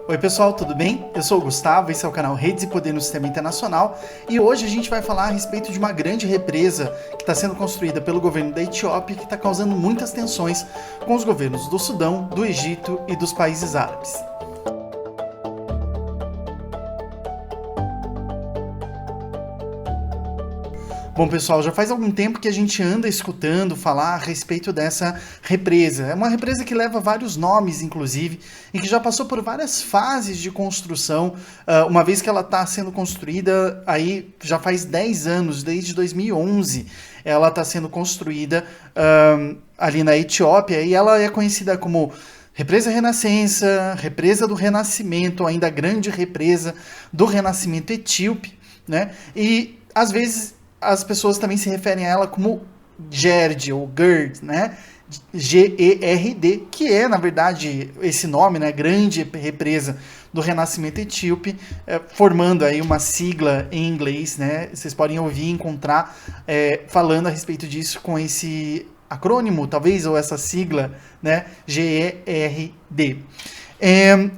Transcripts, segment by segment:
Oi pessoal, tudo bem? Eu sou o Gustavo, esse é o canal Redes e Poder no Sistema Internacional e hoje a gente vai falar a respeito de uma grande represa que está sendo construída pelo governo da Etiópia que está causando muitas tensões com os governos do Sudão, do Egito e dos países árabes. Bom, pessoal, já faz algum tempo que a gente anda escutando falar a respeito dessa represa. É uma represa que leva vários nomes, inclusive, e que já passou por várias fases de construção. Uma vez que ela está sendo construída, aí já faz 10 anos, desde 2011, ela está sendo construída ali na Etiópia, e ela é conhecida como Represa Renascença, Represa do Renascimento, ainda a Grande Represa do Renascimento Etíope, né? E, às vezes, as pessoas também se referem a ela como GERD ou GERD, né? G-E-R-D, que é, na verdade, esse nome, né? Grande Represa do Renascimento Etíope, formando aí uma sigla em inglês, né? Vocês podem ouvir e encontrar falando a respeito disso com esse acrônimo, talvez, ou essa sigla, né? G-E-R-D.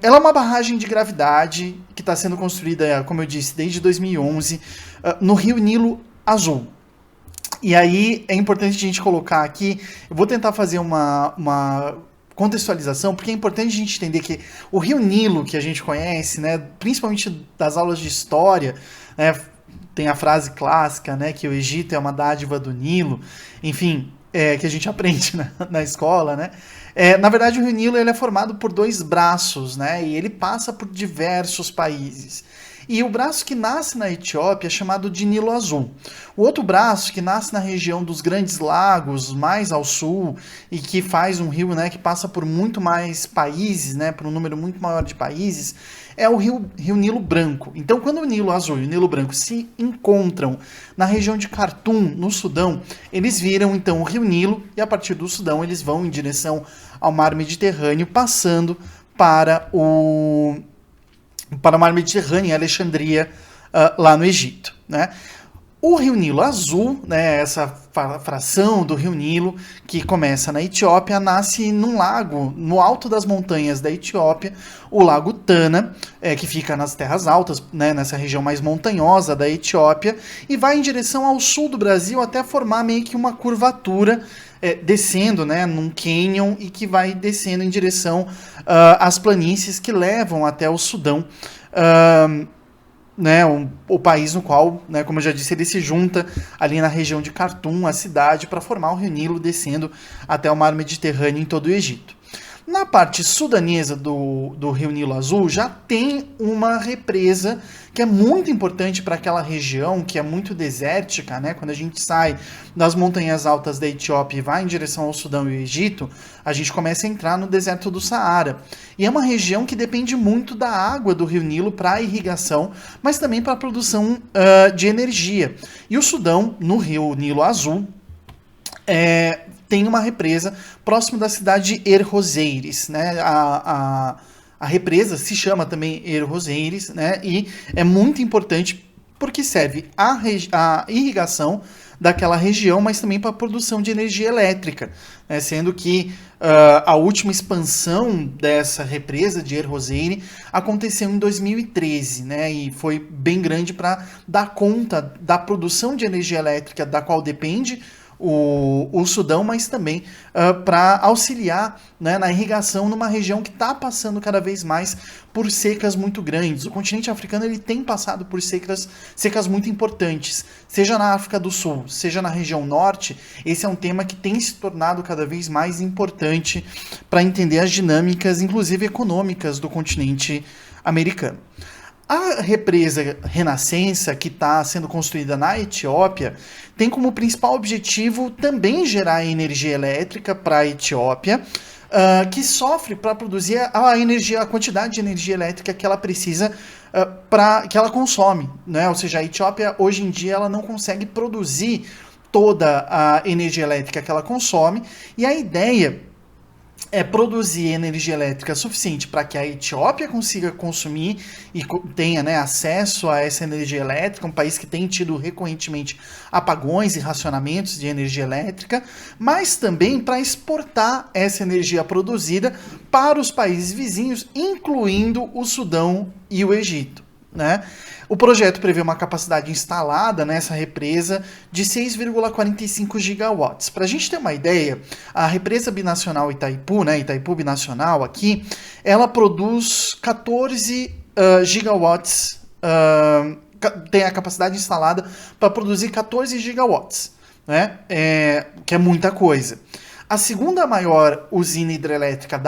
Ela é uma barragem de gravidade que está sendo construída, como eu disse, desde 2011, no Rio Nilo Azul. E aí é importante a gente colocar aqui, eu vou tentar fazer uma contextualização, porque é importante a gente entender que o Rio Nilo que a gente conhece, né, principalmente das aulas de história, né, tem a frase clássica, né, que o Egito é uma dádiva do Nilo, enfim, que a gente aprende na escola, né? Na verdade, o Rio Nilo ele é formado por dois braços, né? E ele passa por diversos países. E o braço que nasce na Etiópia é chamado de Nilo Azul. O outro braço, que nasce na região dos Grandes Lagos, mais ao sul, e que faz um rio, né, que passa por muito mais países, né, por um número muito maior de países, é o rio Nilo Branco. Então, quando o Nilo Azul e o Nilo Branco se encontram na região de Khartoum, no Sudão, eles viram então o Rio Nilo, e a partir do Sudão eles vão em direção ao Mar Mediterrâneo, passando para o Mar Mediterrâneo, em Alexandria, lá no Egito, né? O Rio Nilo Azul, né, essa fração do Rio Nilo que começa na Etiópia, nasce num lago no alto das montanhas da Etiópia, o Lago Tana, que fica nas terras altas, né, nessa região mais montanhosa da Etiópia, e vai em direção ao sul do Brasil até formar meio que uma curvatura, descendo, né, num canyon, e que vai descendo em direção às planícies que levam até o Sudão, né, o país no qual, né, como eu já disse, ele se junta ali na região de Khartoum, a cidade, para formar o Rio Nilo, descendo até o Mar Mediterrâneo em todo o Egito. Na parte sudanesa do Rio Nilo Azul já tem uma represa que é muito importante para aquela região, que é muito desértica, né? Quando a gente sai das montanhas altas da Etiópia e vai em direção ao Sudão e ao Egito, a gente começa a entrar no deserto do Saara. E é uma região que depende muito da água do Rio Nilo para a irrigação, mas também para a produção de energia. E o Sudão, no Rio Nilo Azul, tem uma represa próximo da cidade de Er-Roseires, né? A represa se chama também Er-Roseires, né? E é muito importante porque serve a irrigação daquela região, mas também para a produção de energia elétrica, né? Sendo que a última expansão dessa represa de Er-Roseire aconteceu em 2013, né? E foi bem grande para dar conta da produção de energia elétrica da qual depende o Sudão, mas também para auxiliar, né, na irrigação numa região que está passando cada vez mais por secas muito grandes. O continente africano ele tem passado por secas muito importantes, seja na África do Sul, seja na região norte. Esse é um tema que tem se tornado cada vez mais importante para entender as dinâmicas, inclusive econômicas, do continente americano. A represa Renascença, que está sendo construída na Etiópia, tem como principal objetivo também gerar energia elétrica para a Etiópia, que sofre para produzir a energia, a quantidade de energia elétrica que ela precisa, que ela consome, né? Ou seja, a Etiópia hoje em dia ela não consegue produzir toda a energia elétrica que ela consome, e a ideia produzir energia elétrica suficiente para que a Etiópia consiga consumir e tenha, né, acesso a essa energia elétrica, um país que tem tido recorrentemente apagões e racionamentos de energia elétrica, mas também para exportar essa energia produzida para os países vizinhos, incluindo o Sudão e o Egito, né? O projeto prevê uma capacidade instalada nessa represa de 6,45 gigawatts. Para a gente ter uma ideia, a represa binacional Itaipu, né, Itaipu Binacional aqui, ela produz 14 gigawatts, tem a capacidade instalada para produzir 14 gigawatts, né, que é muita coisa. A segunda maior usina hidrelétrica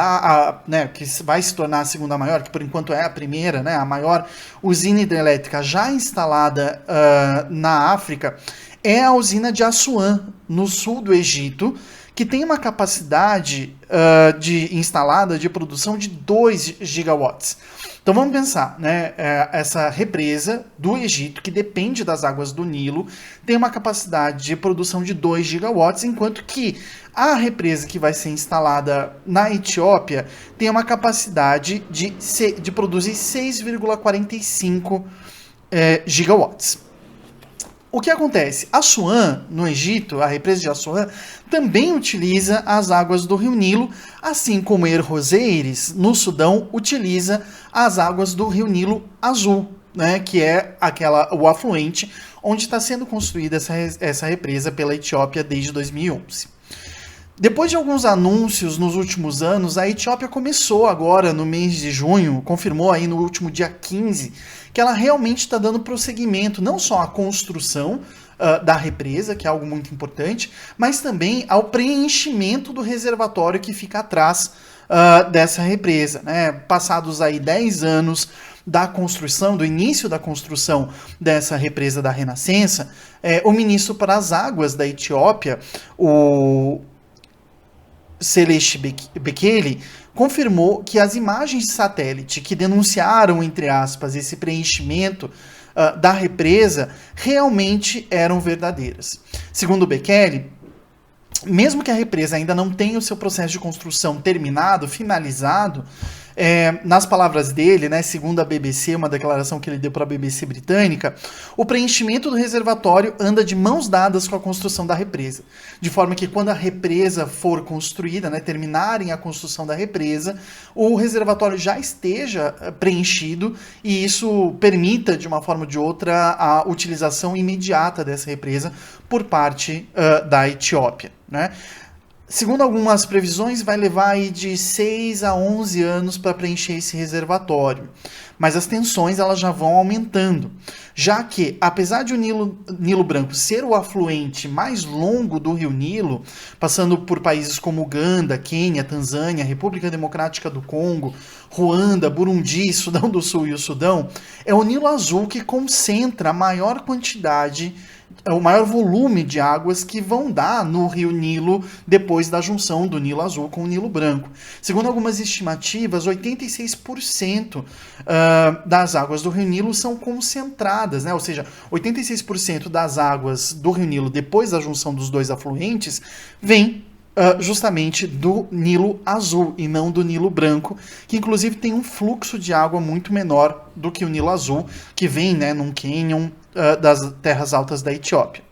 que vai se tornar a segunda maior, que por enquanto é a primeira, né, a maior usina hidrelétrica já instalada na África, é a usina de Assuã, no sul do Egito, que tem uma capacidade instalada de produção de 2 gigawatts. Então vamos pensar, né? Essa represa do Egito, que depende das águas do Nilo, tem uma capacidade de produção de 2 gigawatts, enquanto que a represa que vai ser instalada na Etiópia tem uma capacidade de produzir 6,45 gigawatts. O que acontece? Assuã, no Egito, a represa de Assuã, também utiliza as águas do rio Nilo, assim como Errozeires, no Sudão, utiliza as águas do rio Nilo Azul, né, que é o afluente onde está sendo construída essa represa pela Etiópia desde 2011. Depois de alguns anúncios nos últimos anos, a Etiópia começou agora, no mês de junho, confirmou aí no último dia 15, que ela realmente está dando prosseguimento não só à construção da represa, que é algo muito importante, mas também ao preenchimento do reservatório que fica atrás dessa represa, né? Passados aí 10 anos da construção, do início da construção dessa represa da Renascença, o ministro para as águas da Etiópia, o Celeste Bekele, confirmou que as imagens de satélite que denunciaram, entre aspas, esse preenchimento da represa realmente eram verdadeiras. Segundo Bekele, mesmo que a represa ainda não tenha o seu processo de construção terminado, finalizado, nas palavras dele, né, segundo a BBC, uma declaração que ele deu para a BBC britânica, o preenchimento do reservatório anda de mãos dadas com a construção da represa. De forma que quando a represa for construída, né, terminarem a construção da represa, o reservatório já esteja preenchido e isso permita, de uma forma ou de outra, a utilização imediata dessa represa por parte da Etiópia, né? Segundo algumas previsões, vai levar aí de 6 a 11 anos para preencher esse reservatório. Mas as tensões elas já vão aumentando, já que, apesar de o Nilo Branco ser o afluente mais longo do rio Nilo, passando por países como Uganda, Quênia, Tanzânia, República Democrática do Congo, Ruanda, Burundi, Sudão do Sul e o Sudão, é o Nilo Azul que concentra a maior quantidade, o maior volume de águas que vão dar no rio Nilo depois da junção do Nilo Azul com o Nilo Branco. Segundo algumas estimativas, 86% das águas do rio Nilo são concentradas, né? Ou seja, 86% das águas do rio Nilo depois da junção dos dois afluentes vem justamente do Nilo Azul e não do Nilo Branco, que inclusive tem um fluxo de água muito menor do que o Nilo Azul, que vem, né, num cânion das terras altas da Etiópia.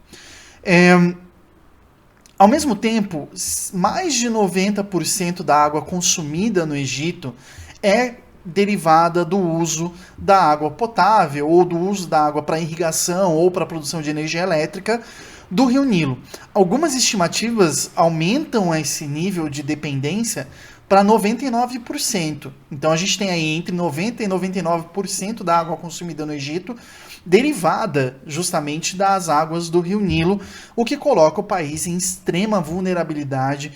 Ao mesmo tempo, mais de 90% da água consumida no Egito é derivada do uso da água potável ou do uso da água para irrigação ou para produção de energia elétrica do rio Nilo. Algumas estimativas aumentam esse nível de dependência para 99%. Então a gente tem aí entre 90% e 99% da água consumida no Egito derivada justamente das águas do rio Nilo, o que coloca o país em extrema vulnerabilidade,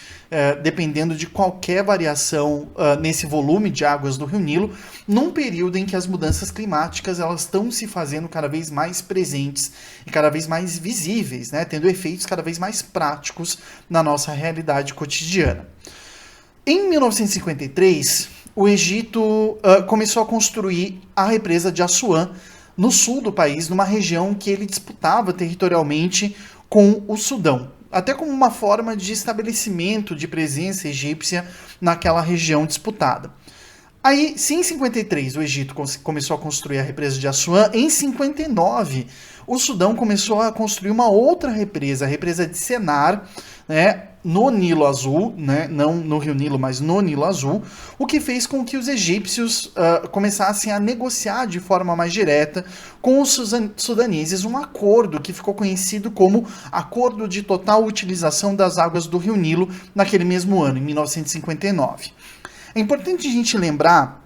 dependendo de qualquer variação nesse volume de águas do rio Nilo, num período em que as mudanças climáticas elas estão se fazendo cada vez mais presentes e cada vez mais visíveis, né, tendo efeitos cada vez mais práticos na nossa realidade cotidiana. Em 1953, o Egito começou a construir a represa de Assuã, no sul do país, numa região que ele disputava territorialmente com o Sudão. até como uma forma de estabelecimento de presença egípcia naquela região disputada. Aí, se em 53 o Egito começou a construir a represa de Assuã, em 59 o Sudão começou a construir uma outra represa, a represa de Sennar, né, no Nilo Azul, né, não no Rio Nilo, mas no Nilo Azul, o que fez com que os egípcios começassem a negociar de forma mais direta com os sudaneses um acordo que ficou conhecido como Acordo de Total Utilização das Águas do Rio Nilo, naquele mesmo ano, em 1959. É importante a gente lembrar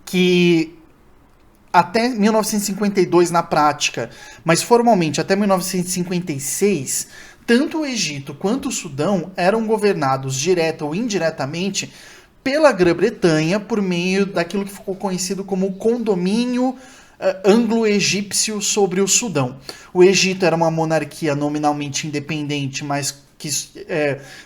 que até 1952 na prática, mas formalmente até 1956, tanto o Egito quanto o Sudão eram governados direta ou indiretamente pela Grã-Bretanha por meio daquilo que ficou conhecido como condomínio anglo-egípcio sobre o Sudão. O Egito era uma monarquia nominalmente independente, mas que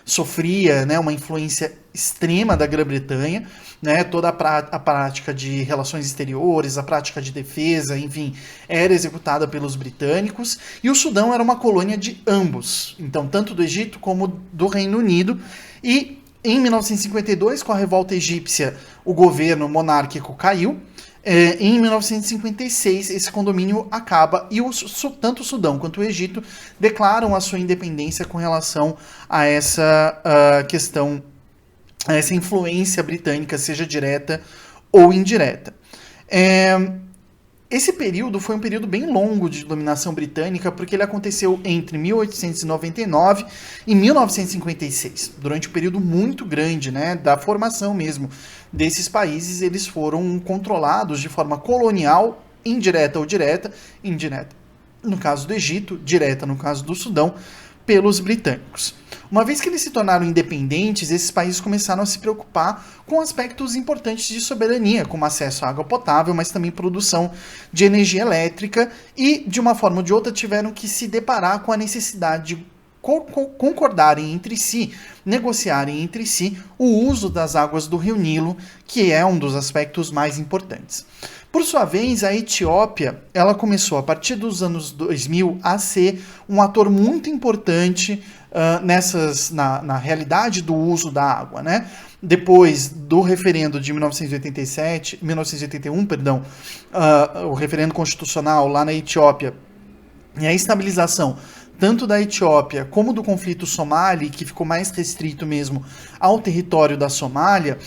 sofria, né, uma influência extrema da Grã-Bretanha, né, toda a prática de relações exteriores, a prática de defesa, enfim, era executada pelos britânicos, e o Sudão era uma colônia de ambos, então tanto do Egito como do Reino Unido, e em 1952, com a revolta egípcia, o governo monárquico caiu. Em 1956, esse condomínio acaba e tanto o Sudão quanto o Egito declaram a sua independência com relação a essa questão, a essa influência britânica, seja direta ou indireta. Esse período foi um período bem longo de dominação britânica, porque ele aconteceu entre 1899 e 1956. Durante um período muito grande, né, da formação mesmo desses países, eles foram controlados de forma colonial, indireta ou direta, indireta no caso do Egito, direta no caso do Sudão, pelos britânicos. Uma vez que eles se tornaram independentes, esses países começaram a se preocupar com aspectos importantes de soberania, como acesso à água potável, mas também produção de energia elétrica, e, de uma forma ou de outra, tiveram que se deparar com a necessidade de concordarem entre si, negociarem entre si o uso das águas do Rio Nilo, que é um dos aspectos mais importantes. Por sua vez, a Etiópia, ela começou a partir dos anos 2000 a ser um ator muito importante na realidade do uso da água, né? Depois do referendo de 1981, o referendo constitucional lá na Etiópia, e a estabilização tanto da Etiópia como do conflito somali, que ficou mais restrito mesmo ao território da Somália,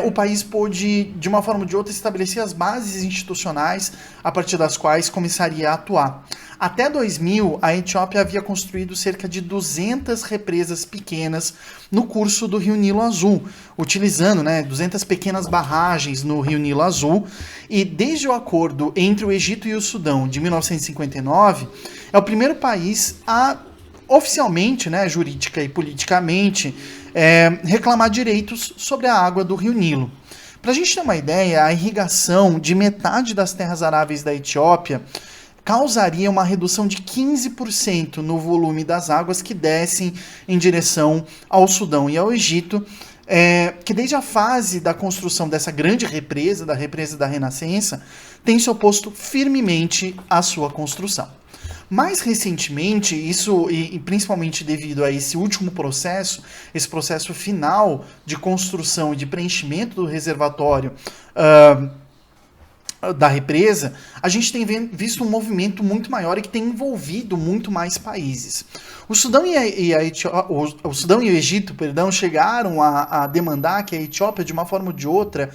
o país pôde, de uma forma ou de outra, estabelecer as bases institucionais a partir das quais começaria a atuar. Até 2000, a Etiópia havia construído cerca de 200 represas pequenas no curso do Rio Nilo Azul, utilizando 200 pequenas barragens no Rio Nilo Azul, e desde o acordo entre o Egito e o Sudão de 1959, é o primeiro país a oficialmente, jurídica e politicamente, reclamar direitos sobre a água do Rio Nilo. Para a gente ter uma ideia, a irrigação de metade das terras aráveis da Etiópia causaria uma redução de 15% no volume das águas que descem em direção ao Sudão e ao Egito, que desde a fase da construção dessa grande represa, da represa da Renascença, tem se oposto firmemente à sua construção. Mais recentemente, isso, e principalmente devido a esse último processo, esse processo final de construção e de preenchimento do reservatório da represa, a gente tem visto um movimento muito maior e que tem envolvido muito mais países. O Sudão e o Egito, chegaram a demandar que a Etiópia, de uma forma ou de outra,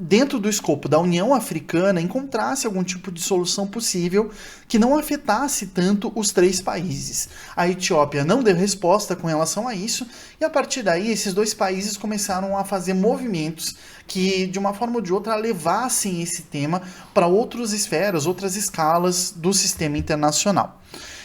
dentro do escopo da União Africana, encontrasse algum tipo de solução possível que não afetasse tanto os três países. A Etiópia não deu resposta com relação a isso, e a partir daí esses dois países começaram a fazer movimentos que, de uma forma ou de outra, levassem esse tema para outras esferas, outras escalas do sistema internacional.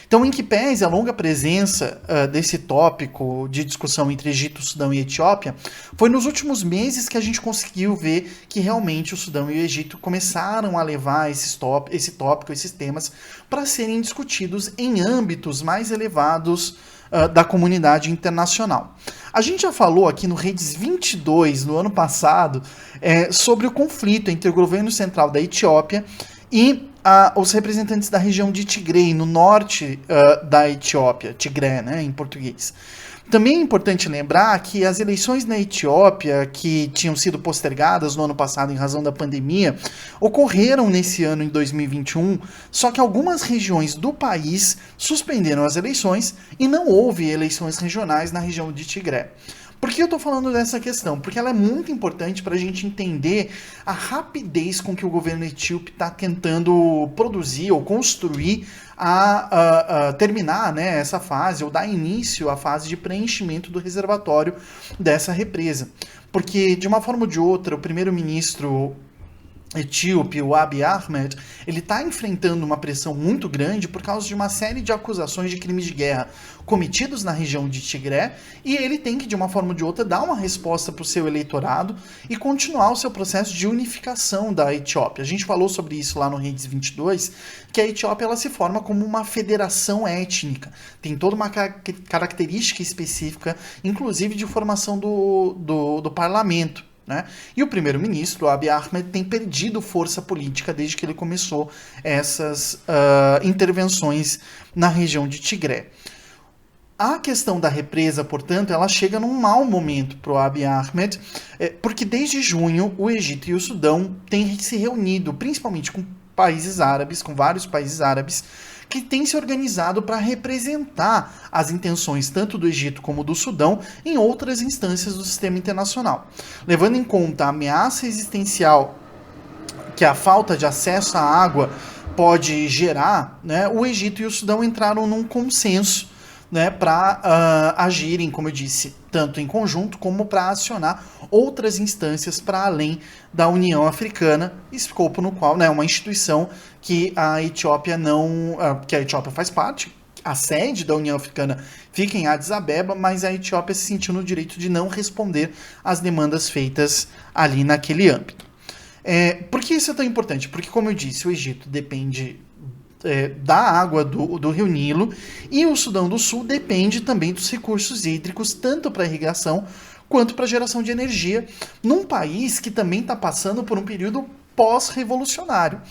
Então, em que pese a longa presença desse tópico de discussão entre Egito, Sudão e Etiópia, foi nos últimos meses que a gente conseguiu ver que realmente o Sudão e o Egito começaram a levar esse tópico, esses temas, para serem discutidos em âmbitos mais elevados da comunidade internacional. A gente já falou aqui no Redes 22, no ano passado, sobre o conflito entre o governo central da Etiópia e os representantes da região de Tigray, no norte da Etiópia, Tigré, né, em português. Também é importante lembrar que as eleições na Etiópia, que tinham sido postergadas no ano passado em razão da pandemia, ocorreram nesse ano, em 2021, só que algumas regiões do país suspenderam as eleições e não houve eleições regionais na região de Tigré. Por que eu estou falando dessa questão? Porque ela é muito importante para a gente entender a rapidez com que o governo etíope está tentando produzir ou construir terminar, né, essa fase, ou dar início à fase de preenchimento do reservatório dessa represa. Porque, de uma forma ou de outra, o primeiro-ministro etíope, o Abiy Ahmed, ele está enfrentando uma pressão muito grande por causa de uma série de acusações de crimes de guerra cometidos na região de Tigré, e ele tem que, de uma forma ou de outra, dar uma resposta para o seu eleitorado e continuar o seu processo de unificação da Etiópia. A gente falou sobre isso lá no Redes 22, que a Etiópia ela se forma como uma federação étnica, tem toda uma característica específica, inclusive de formação do parlamento. Né? E o primeiro-ministro, Abiy Ahmed, tem perdido força política desde que ele começou essas intervenções na região de Tigré. A questão da represa, portanto, ela chega num mau momento para o Abiy Ahmed, porque desde junho o Egito e o Sudão têm se reunido, principalmente com países árabes, com vários países árabes, que têm se organizado para representar as intenções tanto do Egito como do Sudão em outras instâncias do sistema internacional. Levando em conta a ameaça existencial que a falta de acesso à água pode gerar, né, o Egito e o Sudão entraram num consenso, né, para agirem, como eu disse, tanto em conjunto como para acionar outras instâncias para além da União Africana, escopo no qual, né, uma instituição que a Etiópia que a Etiópia faz parte, a sede da União Africana fica em Addis Abeba, mas a Etiópia se sentiu no direito de não responder às demandas feitas ali naquele âmbito. Por que isso é tão importante? Porque, como eu disse, o Egito depende da água do Rio Nilo, e o Sudão do Sul depende também dos recursos hídricos, tanto para irrigação quanto para geração de energia, num país que também está passando por um período pós-revolucionário.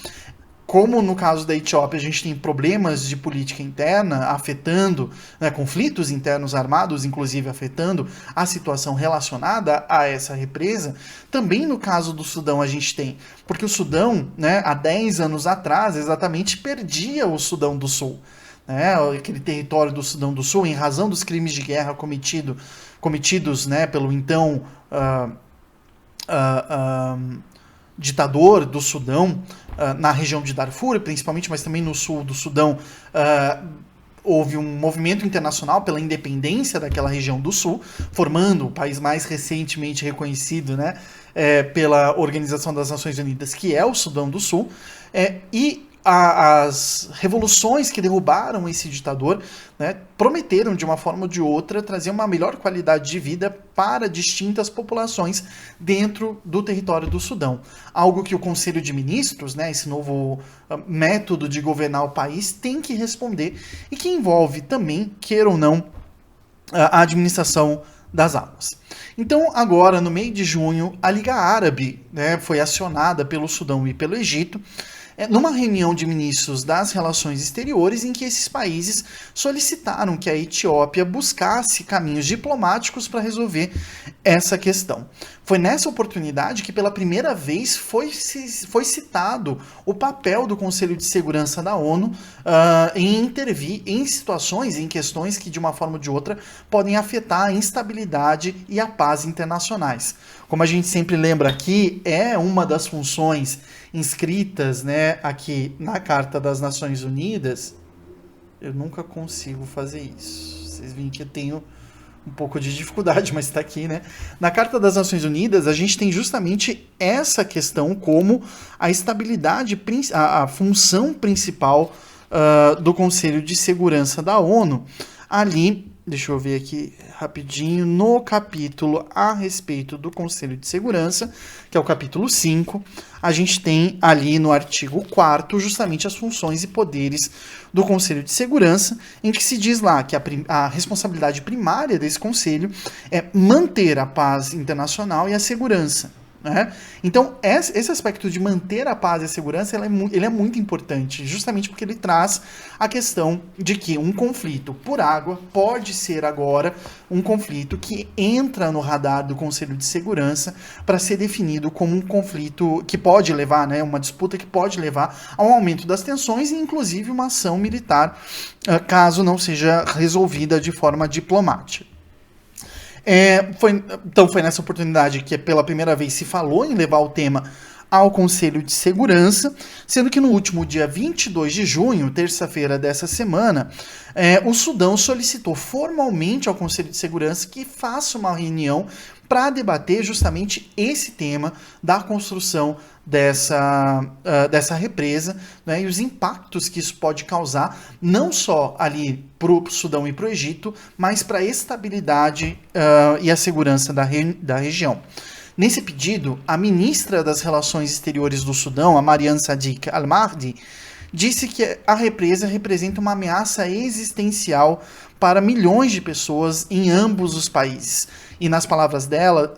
Como no caso da Etiópia a gente tem problemas de política interna afetando, né, conflitos internos armados, inclusive afetando a situação relacionada a essa represa, também no caso do Sudão a gente tem. Porque o Sudão, né, há 10 anos atrás, exatamente perdia o Sudão do Sul. Né, aquele território do Sudão do Sul, em razão dos crimes de guerra cometidos, né, pelo então ditador do Sudão, na região de Darfur, principalmente, mas também no sul do Sudão, houve um movimento internacional pela independência daquela região do sul, formando o país mais recentemente reconhecido, né, pela Organização das Nações Unidas, que é o Sudão do Sul, e as revoluções que derrubaram esse ditador, né, prometeram de uma forma ou de outra trazer uma melhor qualidade de vida para distintas populações dentro do território do Sudão. Algo que o Conselho de Ministros, né, esse novo método de governar o país, tem que responder e que envolve também, queira ou não, a administração das águas. Então, agora, no meio de junho, a Liga Árabe, né, foi acionada pelo Sudão e pelo Egito, numa reunião de ministros das relações exteriores, em que esses países solicitaram que a Etiópia buscasse caminhos diplomáticos para resolver essa questão. Foi nessa oportunidade que pela primeira vez foi citado o papel do Conselho de Segurança da ONU em intervir em situações, em questões que de uma forma ou de outra podem afetar a instabilidade e a paz internacionais. Como a gente sempre lembra aqui, é uma das funções inscritas, né, aqui na Carta das Nações Unidas. Eu nunca consigo fazer isso. Vocês veem que eu tenho um pouco de dificuldade, mas está aqui, né? Na Carta das Nações Unidas, a gente tem justamente essa questão como a estabilidade, a função principal do Conselho de Segurança da ONU. Ali, deixa eu ver aqui rapidinho, no capítulo a respeito do Conselho de Segurança, que é o capítulo 5, a gente tem ali no artigo 4º justamente as funções e poderes do Conselho de Segurança, em que se diz lá que a responsabilidade primária desse conselho é manter a paz internacional e a segurança. né? Então, esse aspecto de manter a paz e a segurança, ele é muito importante, justamente porque ele traz a questão de que um conflito por água pode ser agora um conflito que entra no radar do Conselho de Segurança para ser definido como um conflito que pode levar, né, uma disputa que pode levar a um aumento das tensões e, inclusive, uma ação militar, caso não seja resolvida de forma diplomática. Então foi nessa oportunidade que pela primeira vez se falou em levar o tema ao Conselho de Segurança, sendo que no último dia 22 de junho, terça-feira dessa semana, o Sudão solicitou formalmente ao Conselho de Segurança que faça uma reunião para debater justamente esse tema da construção dessa represa, né, e os impactos que isso pode causar, não só ali para o Sudão e para o Egito, mas para a estabilidade e a segurança da região. Nesse pedido, a ministra das Relações Exteriores do Sudão, a Mariam Sadiq Al-Mahdi, disse que a represa representa uma ameaça existencial para milhões de pessoas em ambos os países. E, nas palavras dela,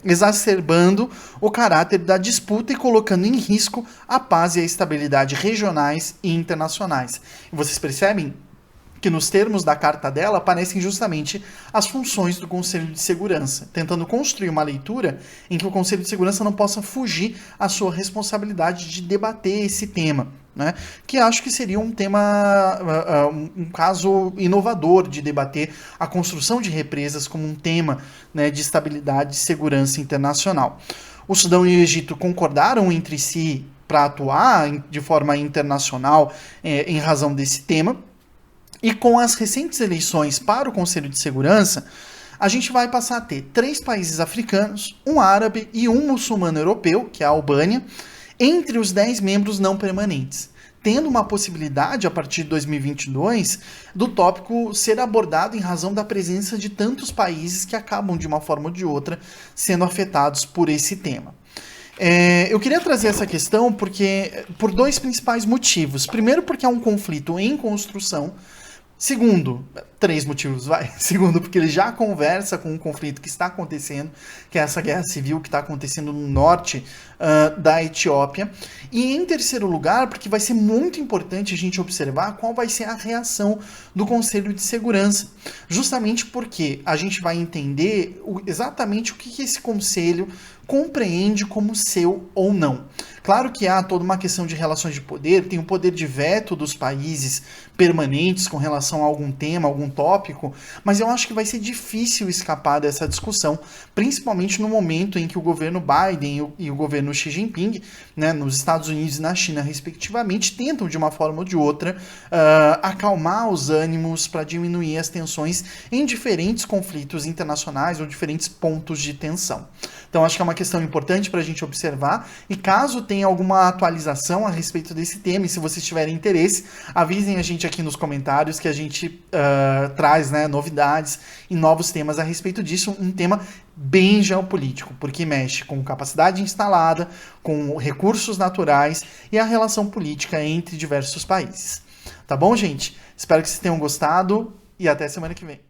exacerbando o caráter da disputa e colocando em risco a paz e a estabilidade regionais e internacionais. E vocês percebem que nos termos da carta dela aparecem justamente as funções do Conselho de Segurança, tentando construir uma leitura em que o Conselho de Segurança não possa fugir à sua responsabilidade de debater esse tema, né? Que acho que seria um tema, um caso inovador de debater a construção de represas como um tema, né, de estabilidade e segurança internacional. O Sudão e o Egito concordaram entre si para atuar de forma internacional em razão desse tema. E com as recentes eleições para o Conselho de Segurança, a gente vai passar a ter 3 países africanos, um árabe e um muçulmano europeu, que é a Albânia, entre os 10 membros não permanentes, tendo uma possibilidade, a partir de 2022, do tópico ser abordado em razão da presença de tantos países que acabam, de uma forma ou de outra, sendo afetados por esse tema. Eu queria trazer essa questão por 2 principais motivos. Primeiro, porque é um conflito em construção. Segundo, 3 motivos, vai. Segundo, porque ele já conversa com um conflito que está acontecendo, que é essa guerra civil que está acontecendo no norte da Etiópia. E em terceiro lugar, porque vai ser muito importante a gente observar qual vai ser a reação do Conselho de Segurança. Justamente porque a gente vai entender exatamente o que esse conselho compreende como seu ou não. Claro que há toda uma questão de relações de poder, tem o poder de veto dos países permanentes com relação a algum tema, algum tópico, mas eu acho que vai ser difícil escapar dessa discussão, principalmente no momento em que o governo Biden e o governo Xi Jinping, né, nos Estados Unidos e na China, respectivamente, tentam de uma forma ou de outra acalmar os ânimos para diminuir as tensões em diferentes conflitos internacionais ou diferentes pontos de tensão. Então acho que é uma questão importante para a gente observar, e caso tenha alguma atualização a respeito desse tema, e se vocês tiverem interesse, avisem a gente aqui nos comentários que a gente traz, né, novidades e novos temas a respeito disso, um tema bem geopolítico, porque mexe com capacidade instalada, com recursos naturais e a relação política entre diversos países. Tá bom, gente? Espero que vocês tenham gostado e até semana que vem.